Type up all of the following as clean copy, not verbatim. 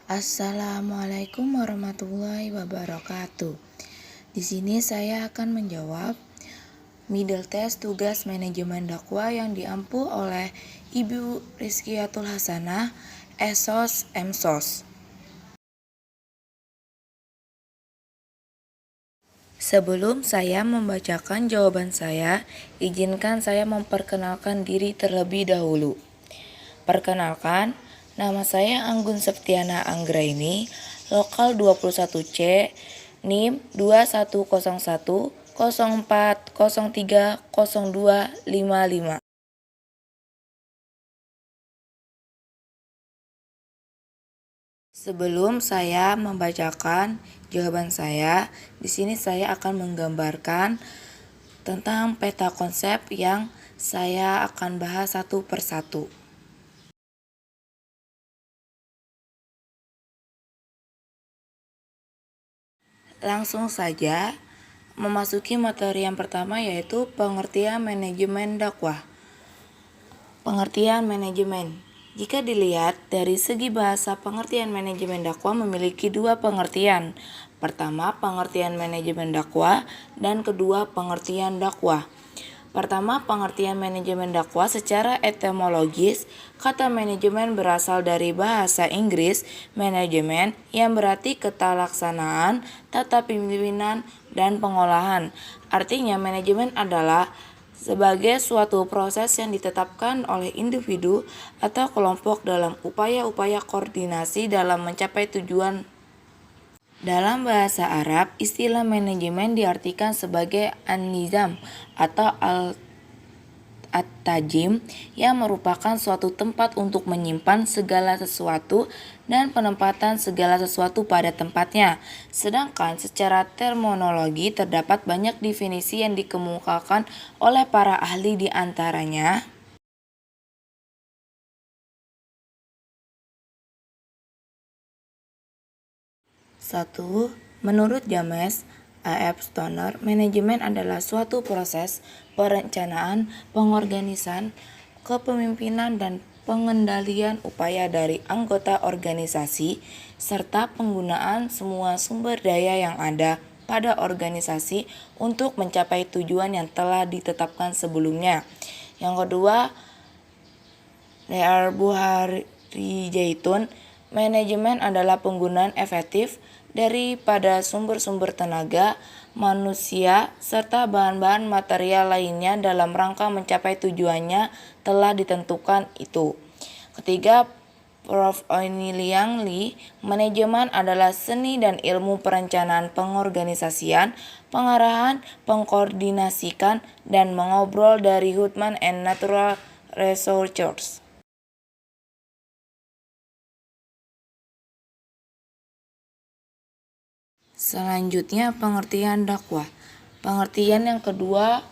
Assalamualaikum warahmatullahi wabarakatuh. Di sini saya akan menjawab middle test tugas manajemen dakwah yang diampu oleh Ibu Rizkiatul Hasanah, Esos Emsos. Sebelum saya membacakan jawaban saya, izinkan saya memperkenalkan diri terlebih dahulu. Perkenalkan, nama saya Anggun Septiana Anggraini, lokal 21C, NIM 2101 04 03 02 55. Sebelum saya membacakan jawaban saya, di sini saya akan menggambarkan tentang peta konsep yang saya akan bahas satu persatu. Langsung saja memasuki materi yang pertama, yaitu pengertian manajemen dakwah. Pengertian manajemen. Jika dilihat dari segi bahasa, pengertian manajemen dakwah memiliki dua pengertian. Pertama, pengertian manajemen dakwah, dan kedua, pengertian dakwah. Pertama, pengertian manajemen dakwah secara etimologis. Kata manajemen berasal dari bahasa Inggris manajemen, yang berarti ketalaksanaan, tata pimpinan, dan pengolahan. Artinya, manajemen adalah sebagai suatu proses yang ditetapkan oleh individu atau kelompok dalam upaya-upaya koordinasi dalam mencapai tujuan. Dalam bahasa Arab, istilah manajemen diartikan sebagai an-nizam atau at-tajim, yang merupakan suatu tempat untuk menyimpan segala sesuatu dan penempatan segala sesuatu pada tempatnya. Sedangkan secara terminologi terdapat banyak definisi yang dikemukakan oleh para ahli, di antaranya 1. Menurut James A.F. Stoner, manajemen adalah suatu proses perencanaan, pengorganisan, kepemimpinan, dan pengendalian upaya dari anggota organisasi, serta penggunaan semua sumber daya yang ada pada organisasi untuk mencapai tujuan yang telah ditetapkan sebelumnya. Yang kedua, Lear Buhari Jaitun, manajemen adalah penggunaan efektif daripada sumber-sumber tenaga, manusia, serta bahan-bahan material lainnya dalam rangka mencapai tujuannya telah ditentukan itu. Ketiga, Prof. Oiniliang Lee, manajemen adalah seni dan ilmu perencanaan, pengorganisasian, pengarahan, pengkoordinasikan, dan mengobrol dari Human and Natural Researchers. Selanjutnya, pengertian dakwah. Pengertian yang kedua,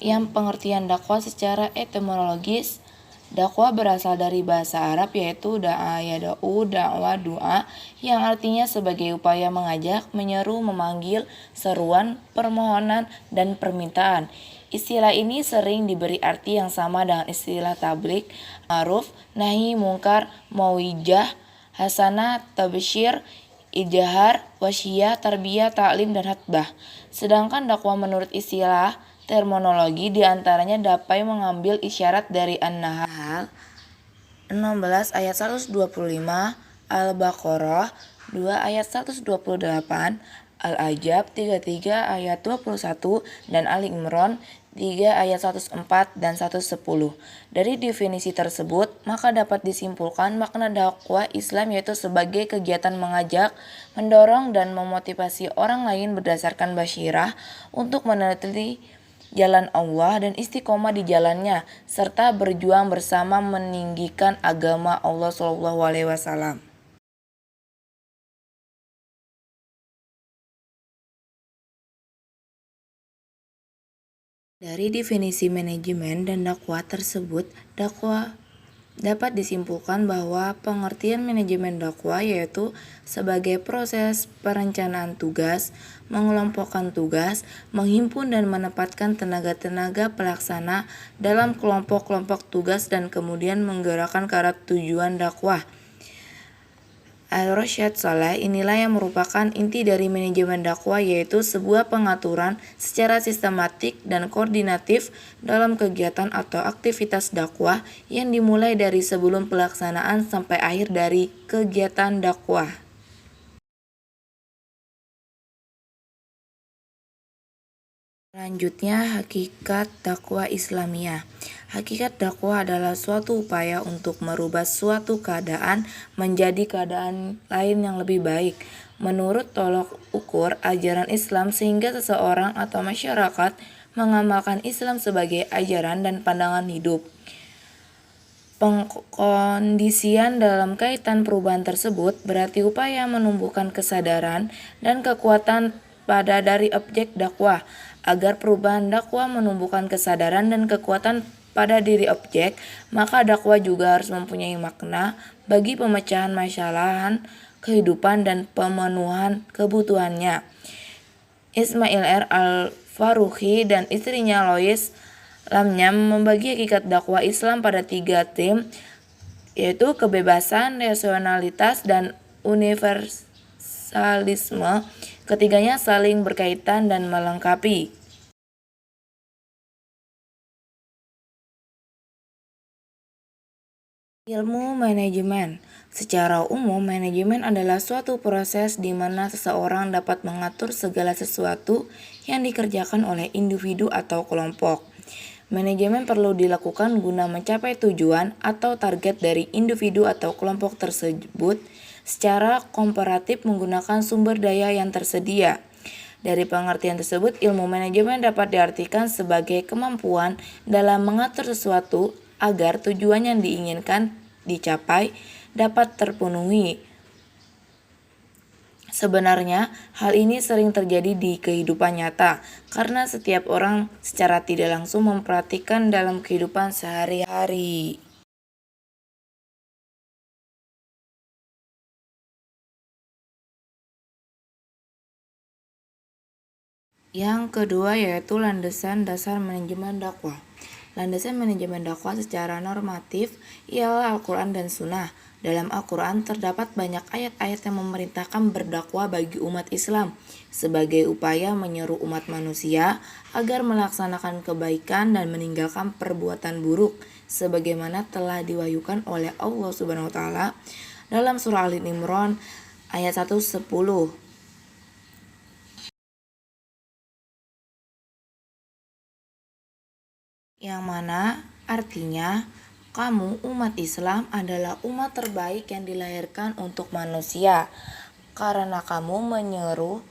pengertian dakwah secara etimologis. Dakwah berasal dari bahasa Arab, yaitu da'a yada'u, dakwah doa, yang artinya sebagai upaya mengajak, menyeru, memanggil, seruan, permohonan, dan permintaan. Istilah ini sering diberi arti yang sama dengan istilah tablik, ma'ruf, nahi mungkar, mau'ijah, hasanah, tabsyir, ijahar, wasyiyah, tarbiyah, ta'lim, dan hatbah. Sedangkan dakwah menurut istilah terminologi diantaranya dapat mengambil isyarat dari An-Nahl 16 ayat 125, Al-Baqarah 2 ayat 128, Al-Ahzab 33 ayat 21, dan Ali Imran 3 ayat 104 dan 110. Dari definisi tersebut, maka dapat disimpulkan makna dakwah Islam yaitu sebagai kegiatan mengajak, mendorong, dan memotivasi orang lain berdasarkan basyirah untuk meneliti jalan Allah dan istiqomah di jalannya, serta berjuang bersama meninggikan agama Allah SAW. Dari definisi manajemen dan dakwah tersebut, dakwah dapat disimpulkan bahwa pengertian manajemen dakwah yaitu sebagai proses perencanaan tugas, mengelompokkan tugas, menghimpun dan menempatkan tenaga-tenaga pelaksana dalam kelompok-kelompok tugas, dan kemudian menggerakkan ke arah tujuan dakwah. Al-Rasyad Saleh inilah yang merupakan inti dari manajemen dakwah, yaitu sebuah pengaturan secara sistematik dan koordinatif dalam kegiatan atau aktivitas dakwah yang dimulai dari sebelum pelaksanaan sampai akhir dari kegiatan dakwah. Selanjutnya, hakikat dakwah Islamiyah. Hakikat dakwah adalah suatu upaya untuk merubah suatu keadaan menjadi keadaan lain yang lebih baik menurut tolok ukur ajaran Islam, sehingga seseorang atau masyarakat mengamalkan Islam sebagai ajaran dan pandangan hidup. Pengkondisian dalam kaitan perubahan tersebut berarti upaya menumbuhkan kesadaran dan kekuatan pada dari objek dakwah. Agar perubahan dakwah menumbuhkan kesadaran dan kekuatan pada diri objek, maka dakwah juga harus mempunyai makna bagi pemecahan masalah kehidupan dan pemenuhan kebutuhannya. Ismail R. Al-Faruqi dan istrinya Lois Lamnya membagi hakikat dakwah Islam pada 3 tim, yaitu kebebasan, rasionalitas, dan universalisme. Ketiganya saling berkaitan dan melengkapi. Ilmu manajemen. Secara umum, manajemen adalah suatu proses di mana seseorang dapat mengatur segala sesuatu yang dikerjakan oleh individu atau kelompok. Manajemen perlu dilakukan guna mencapai tujuan atau target dari individu atau kelompok tersebut secara komparatif menggunakan sumber daya yang tersedia. Dari pengertian tersebut, ilmu manajemen dapat diartikan sebagai kemampuan dalam mengatur sesuatu agar tujuan yang diinginkan dicapai dapat terpenuhi. Sebenarnya, hal ini sering terjadi di kehidupan nyata, karena setiap orang secara tidak langsung memperhatikan dalam kehidupan sehari-hari. Yang kedua yaitu landasan dasar manajemen dakwah. Landasan manajemen dakwah secara normatif ialah Al-Quran dan Sunnah. Dalam Al-Quran terdapat banyak ayat-ayat yang memerintahkan berdakwah bagi umat Islam sebagai upaya menyeru umat manusia agar melaksanakan kebaikan dan meninggalkan perbuatan buruk sebagaimana telah diwahyukan oleh Allah Subhanahu wa taala dalam surah Al-Imran ayat 110. Yang mana artinya kamu umat Islam adalah umat terbaik yang dilahirkan untuk manusia, karena kamu menyeru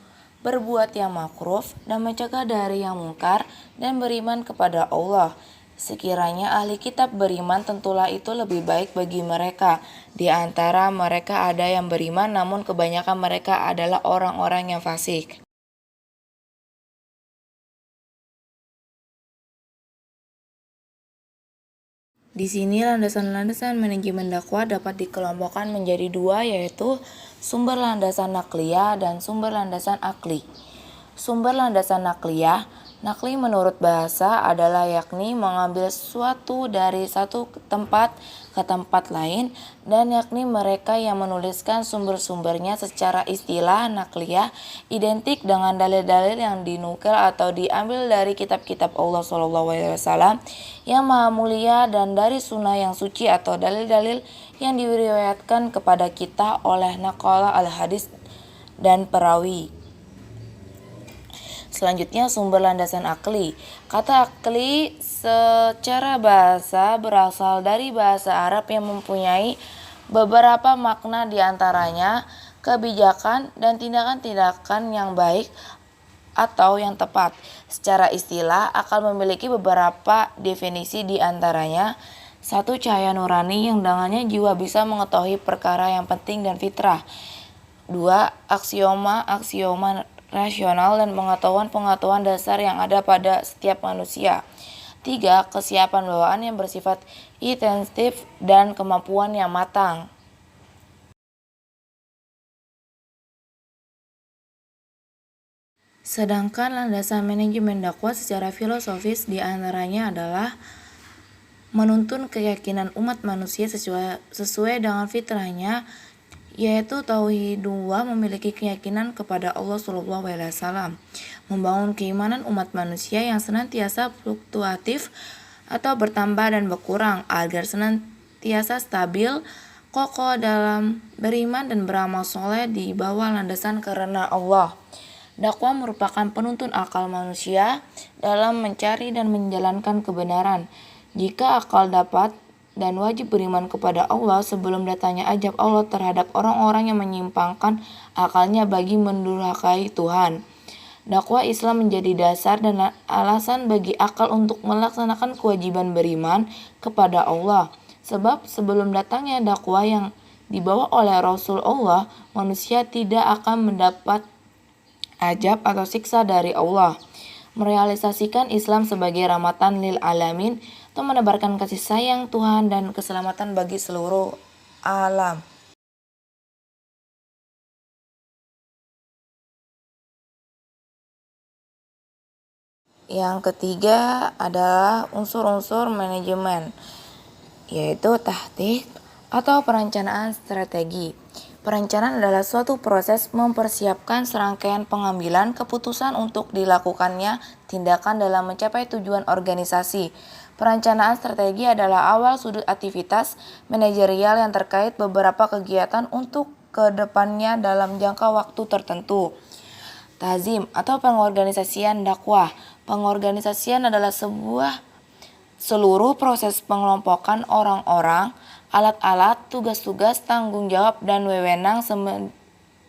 berbuat yang makruf dan mencegah dari yang mungkar dan beriman kepada Allah. Sekiranya ahli kitab beriman, tentulah itu lebih baik bagi mereka. Di antara mereka ada yang beriman, namun kebanyakan mereka adalah orang-orang yang fasik. Di sini landasan-landasan manajemen dakwah dapat dikelompokkan menjadi 2, yaitu sumber landasan nakliyah dan sumber landasan akli. Sumber landasan nakliyah, nakli menurut bahasa adalah yakni mengambil suatu dari satu tempat ke tempat lain, dan yakni mereka yang menuliskan sumber-sumbernya. Secara istilah, nakliyah identik dengan dalil-dalil yang dinukil atau diambil dari kitab-kitab Allah SAW yang maha mulia dan dari sunnah yang suci atau dalil-dalil yang diriwayatkan kepada kita oleh naqala al-hadis dan perawi. Selanjutnya sumber landasan akli. Kata akli secara bahasa berasal dari bahasa Arab yang mempunyai beberapa makna, diantaranya kebijakan dan tindakan-tindakan yang baik atau yang tepat. Secara istilah akal memiliki beberapa definisi, diantaranya 1. Cahaya nurani yang dengannya jiwa bisa mengetahui perkara yang penting dan fitrah. 2. Aksioma rasional dan pengetahuan dasar yang ada pada setiap manusia. 3. Kesiapan bawaan yang bersifat intensif dan kemampuan yang matang. Sedangkan landasan manajemen dakwah secara filosofis diantaranya adalah menuntun keyakinan umat manusia sesuai dengan fitrahnya, yaitu tauhidullah, memiliki keyakinan kepada Allah SAW, membangun keimanan umat manusia yang senantiasa fluktuatif atau bertambah dan berkurang agar senantiasa stabil, kokoh dalam beriman dan beramal soleh di bawah landasan karena Allah. Dakwah merupakan penuntun akal manusia dalam mencari dan menjalankan kebenaran. Jika akal dapat dan wajib beriman kepada Allah sebelum datangnya ajab Allah terhadap orang-orang yang menyimpangkan akalnya bagi mendurhakai Tuhan. Dakwah Islam menjadi dasar dan alasan bagi akal untuk melaksanakan kewajiban beriman kepada Allah. Sebab sebelum datangnya dakwah yang dibawa oleh Rasul Allah, manusia tidak akan mendapat ajab atau siksa dari Allah. Merealisasikan Islam sebagai rahmatan lil alamin atau menebarkan kasih sayang Tuhan dan keselamatan bagi seluruh alam. Yang ketiga adalah unsur-unsur manajemen, yaitu tahtik atau perencanaan strategi. Perencanaan adalah suatu proses mempersiapkan serangkaian pengambilan keputusan untuk dilakukannya tindakan dalam mencapai tujuan organisasi. Perencanaan strategi adalah awal sudut aktivitas manajerial yang terkait beberapa kegiatan untuk kedepannya dalam jangka waktu tertentu. Tazim atau pengorganisasian dakwah. Pengorganisasian adalah seluruh proses pengelompokan orang-orang, alat-alat, tugas-tugas, tanggung jawab, dan wewenang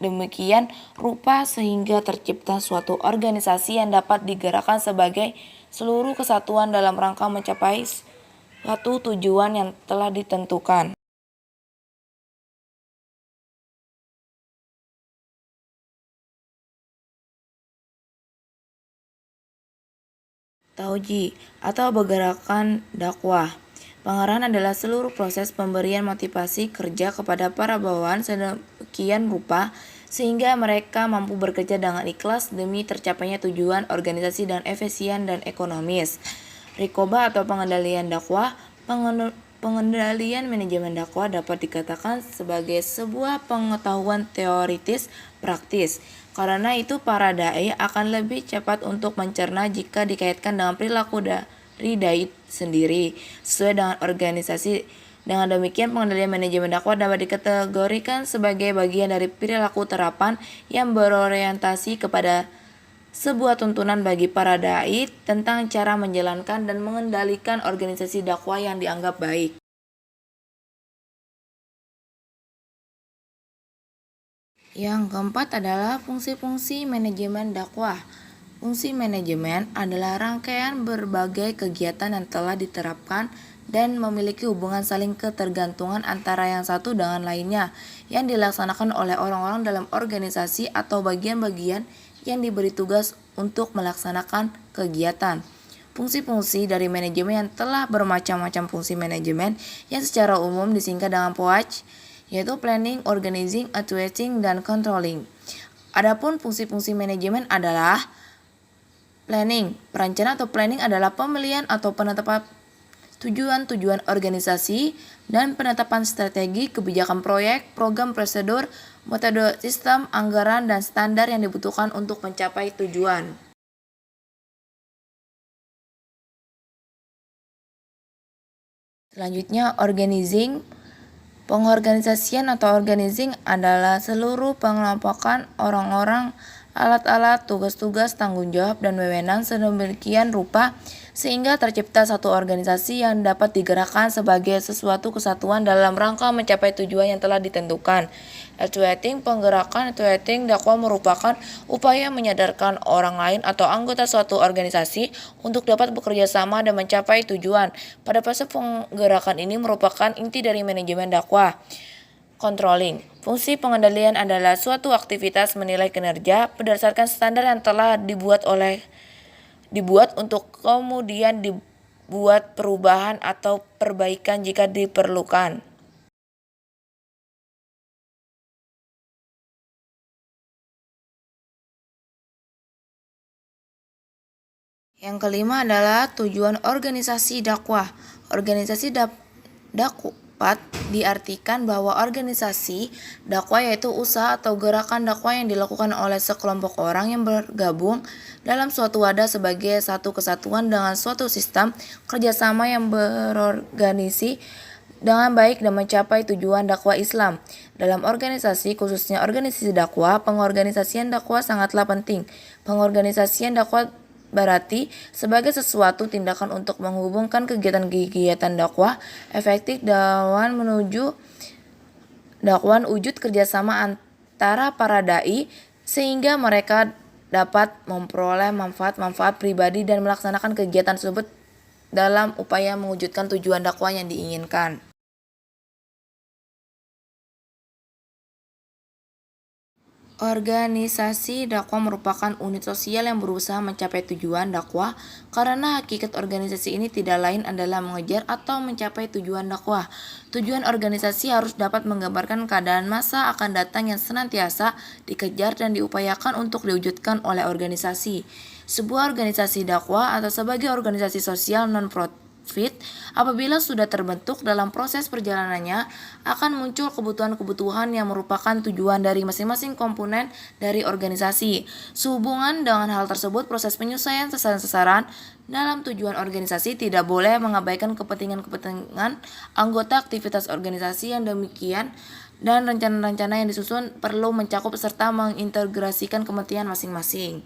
demikian rupa sehingga tercipta suatu organisasi yang dapat digerakkan sebagai seluruh kesatuan dalam rangka mencapai suatu tujuan yang telah ditentukan. Tauji atau pergerakan dakwah. Pengarahan adalah seluruh proses pemberian motivasi kerja kepada para bawahan sedemikian rupa sehingga mereka mampu bekerja dengan ikhlas demi tercapainya tujuan organisasi dan efisien dan ekonomis. Rikoba atau pengendalian dakwah. Pengendalian manajemen dakwah dapat dikatakan sebagai sebuah pengetahuan teoritis praktis. Karena itu para dai akan lebih cepat untuk mencerna jika dikaitkan dengan perilaku dari dai sendiri sesuai dengan organisasi. Dengan demikian, pengendalian manajemen dakwah dapat dikategorikan sebagai bagian dari perilaku terapan yang berorientasi kepada sebuah tuntunan bagi para dai tentang cara menjalankan dan mengendalikan organisasi dakwah yang dianggap baik. Yang keempat adalah fungsi-fungsi manajemen dakwah. Fungsi manajemen adalah rangkaian berbagai kegiatan yang telah diterapkan dan memiliki hubungan saling ketergantungan antara yang satu dengan lainnya yang dilaksanakan oleh orang-orang dalam organisasi atau bagian-bagian yang diberi tugas untuk melaksanakan kegiatan. Fungsi-fungsi dari manajemen yang telah bermacam-macam fungsi manajemen yang secara umum disingkat dengan POAC, yaitu planning, organizing, advising, dan controlling. Adapun fungsi-fungsi manajemen adalah planning. Perencanaan atau planning adalah pemilihan atau penetapan tujuan-tujuan organisasi dan penetapan strategi, kebijakan proyek, program, prosedur, metode, sistem, anggaran, dan standar yang dibutuhkan untuk mencapai tujuan. Selanjutnya, organizing. Pengorganisasian atau organizing adalah seluruh pengelompokan orang-orang, alat-alat, tugas-tugas, tanggung jawab, dan wewenang sedemikian rupa sehingga tercipta satu organisasi yang dapat digerakkan sebagai sesuatu kesatuan dalam rangka mencapai tujuan yang telah ditentukan. Actuating, penggerakan dakwah merupakan upaya menyadarkan orang lain atau anggota suatu organisasi untuk dapat bekerja sama dan mencapai tujuan. Pada fase penggerakan ini merupakan inti dari manajemen dakwah. Controlling. Fungsi pengendalian adalah suatu aktivitas menilai kinerja berdasarkan standar yang telah dibuat untuk kemudian dibuat perubahan atau perbaikan jika diperlukan. Yang kelima adalah tujuan organisasi dakwah. Organisasi dakwah tepat diartikan bahwa organisasi dakwah yaitu usaha atau gerakan dakwah yang dilakukan oleh sekelompok orang yang bergabung dalam suatu wadah sebagai satu kesatuan dengan suatu sistem kerjasama yang berorganisasi dengan baik dan mencapai tujuan dakwah Islam. Dalam organisasi, khususnya organisasi dakwah, pengorganisasian dakwah sangatlah penting. Pengorganisasian dakwah berarti sebagai sesuatu tindakan untuk menghubungkan kegiatan-kegiatan dakwah efektif dakwaan wujud kerjasama antara para dai sehingga mereka dapat memperoleh manfaat-manfaat pribadi dan melaksanakan kegiatan tersebut dalam upaya mewujudkan tujuan dakwah yang diinginkan. Organisasi dakwah merupakan unit sosial yang berusaha mencapai tujuan dakwah karena hakikat organisasi ini tidak lain adalah mengejar atau mencapai tujuan dakwah. Tujuan organisasi harus dapat menggambarkan keadaan masa akan datang yang senantiasa dikejar dan diupayakan untuk diwujudkan oleh organisasi. Sebuah organisasi dakwah atau sebagai organisasi sosial non-profit apabila sudah terbentuk dalam proses perjalanannya akan muncul kebutuhan-kebutuhan yang merupakan tujuan dari masing-masing komponen dari organisasi. Sehubungan dengan hal tersebut, proses penyelesaian sasaran-sasaran dalam tujuan organisasi tidak boleh mengabaikan kepentingan-kepentingan anggota aktivitas organisasi yang demikian dan rencana-rencana yang disusun perlu mencakup serta mengintegrasikan kepentingan masing-masing.